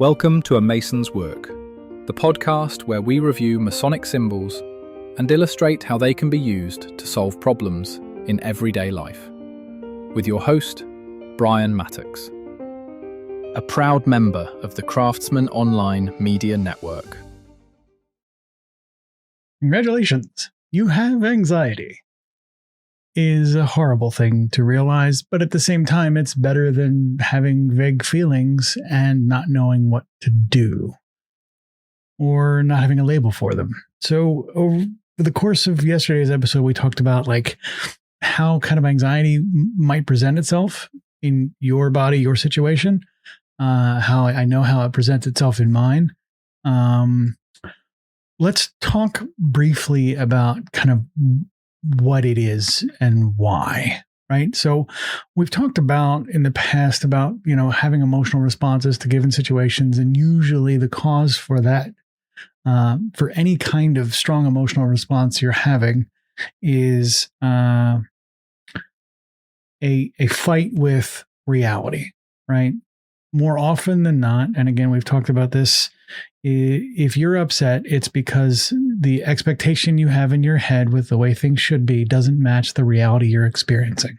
Welcome to A Mason's Work, the podcast where we review Masonic symbols and illustrate how they can be used to solve problems in everyday life. With your host, Brian Mattox, a proud member of the Craftsman Online Media Network. Congratulations, you have anxiety. Is a horrible thing to realize, but at the same time, it's better than having vague feelings and not knowing what to do or not having a label for them. So over the course of yesterday's episode, we talked about how kind of anxiety might present itself in your body, your situation, how I know how it presents itself in mine. Let's talk briefly about kind of what it is and why, right? So we've talked about in the past about, having emotional responses to given situations. And usually the cause for that, for any kind of strong emotional response you're having is a fight with reality, right? More often than not, and again, we've talked about this, if you're upset, it's because the expectation you have in your head with the way things should be doesn't match the reality you're experiencing.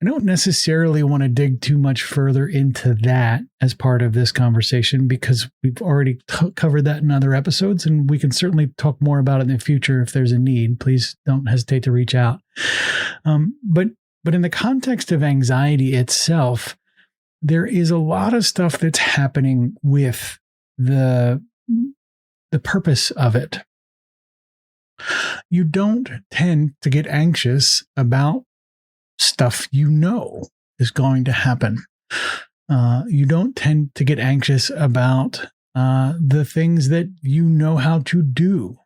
I don't necessarily want to dig too much further into that as part of this conversation because we've already covered that in other episodes, and we can certainly talk more about it in the future if there's a need. Please don't hesitate to reach out. But in the context of anxiety itself, there is a lot of stuff that's happening with the purpose of it. You don't tend to get anxious about stuff is going to happen. You don't tend to get anxious about the things that you know how to do,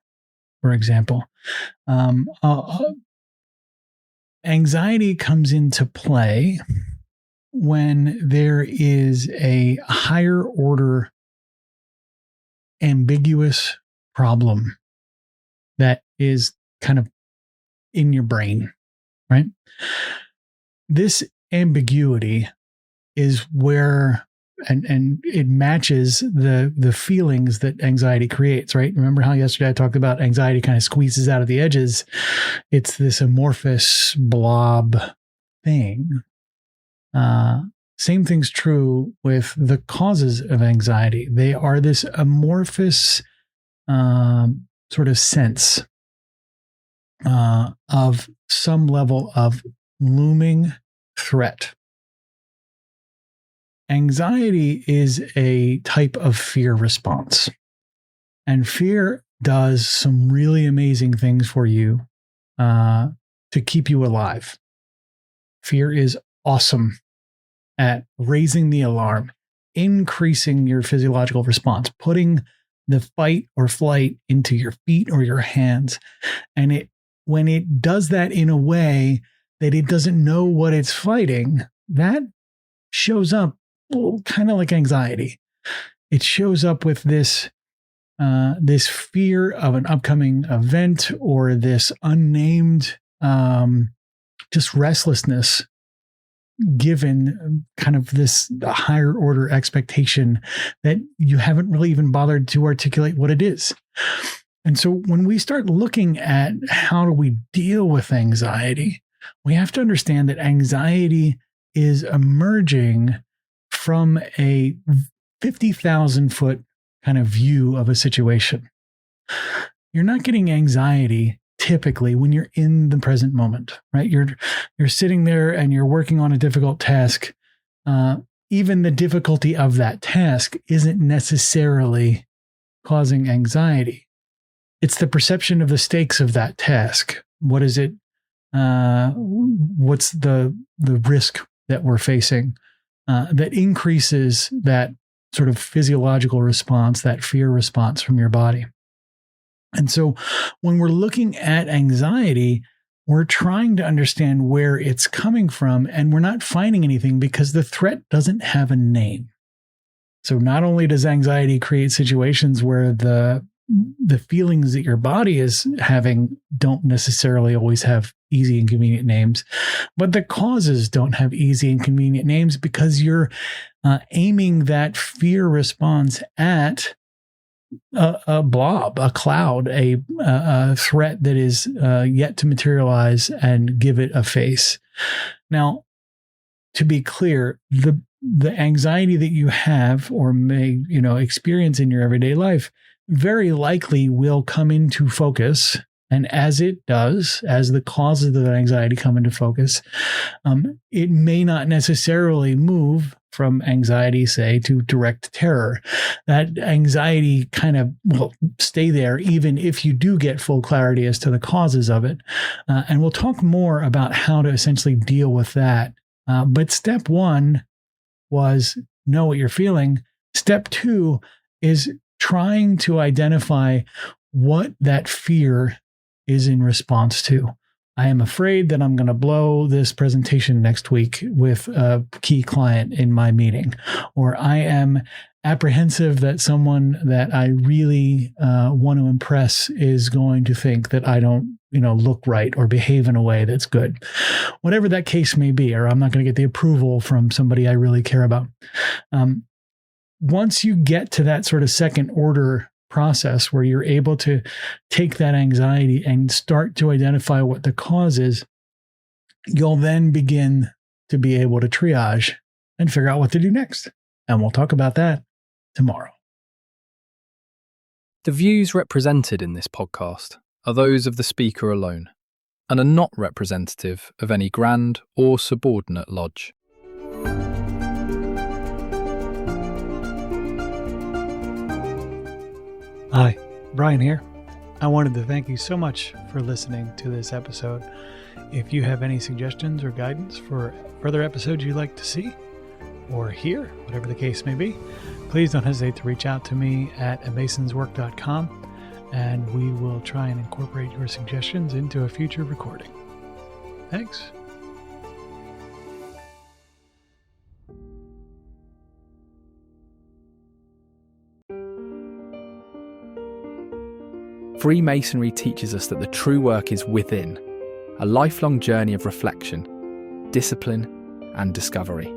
for example. Anxiety comes into play when there is a higher order ambiguous problem that is kind of in your brain, right? This ambiguity is where, and it matches the feelings that anxiety creates, right? Remember how yesterday I talked about anxiety kind of squeezes out of the edges. It's this amorphous blob thing. Same thing's true with the causes of anxiety. They are this amorphous sort of sense of some level of looming threat. Anxiety is a type of fear response, and fear does some really amazing things for you to keep you alive. Fear is awesome at raising the alarm, increasing your physiological response, putting the fight or flight into your feet or your hands. And when it does that in a way that it doesn't know what it's fighting, that shows up kind of like anxiety. It shows up with this fear of an upcoming event or this unnamed just restlessness, given kind of this higher order expectation that you haven't really even bothered to articulate what it is. And so when we start looking at how do we deal with anxiety, we have to understand that anxiety is emerging from a 50,000 foot kind of view of a situation. You're not getting anxiety typically when you're in the present moment, right? You're sitting there and you're working on a difficult task. Even the difficulty of that task isn't necessarily causing anxiety. It's the perception of the stakes of that task. What is it? What's the risk that we're facing that increases that sort of physiological response, that fear response from your body? And so when we're looking at anxiety, we're trying to understand where it's coming from, and we're not finding anything because the threat doesn't have a name. So not only does anxiety create situations where the feelings that your body is having don't necessarily always have easy and convenient names, but the causes don't have easy and convenient names because you're aiming that fear response at a blob, a cloud, a threat that is yet to materialize and give it a face. Now, to be clear, the anxiety that you have or may experience in your everyday life very likely will come into focus. And as it does, as the causes of that anxiety come into focus, it may not necessarily move from anxiety, say, to direct terror. That anxiety kind of will stay there even if you do get full clarity as to the causes of it. And we'll talk more about how to essentially deal with that. But step one was know what you're feeling. Step two is trying to identify what that fear is in response to. I am afraid that I'm going to blow this presentation next week with a key client in my meeting, or I am apprehensive that someone that I really want to impress is going to think that I don't, look right or behave in a way that's good. Whatever that case may be, or I'm not going to get the approval from somebody I really care about. Once you get to that sort of second order process where you're able to take that anxiety and start to identify what the cause is, you'll then begin to be able to triage and figure out what to do next. And we'll talk about that tomorrow. The views represented in this podcast are those of the speaker alone and are not representative of any grand or subordinate lodge. Hi, Brian here. I wanted to thank you so much for listening to this episode. If you have any suggestions or guidance for further episodes you'd like to see or hear, whatever the case may be, please don't hesitate to reach out to me at amasonswork.com, and we will try and incorporate your suggestions into a future recording. Thanks. Freemasonry teaches us that the true work is within, a lifelong journey of reflection, discipline, and discovery.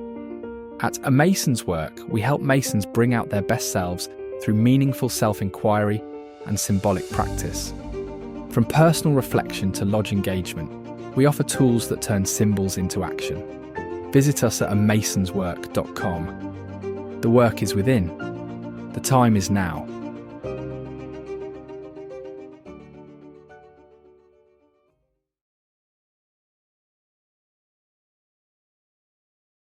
At A Mason's Work, we help Masons bring out their best selves through meaningful self-inquiry and symbolic practice. From personal reflection to lodge engagement, we offer tools that turn symbols into action. Visit us at amasonswork.com. The work is within. The time is now.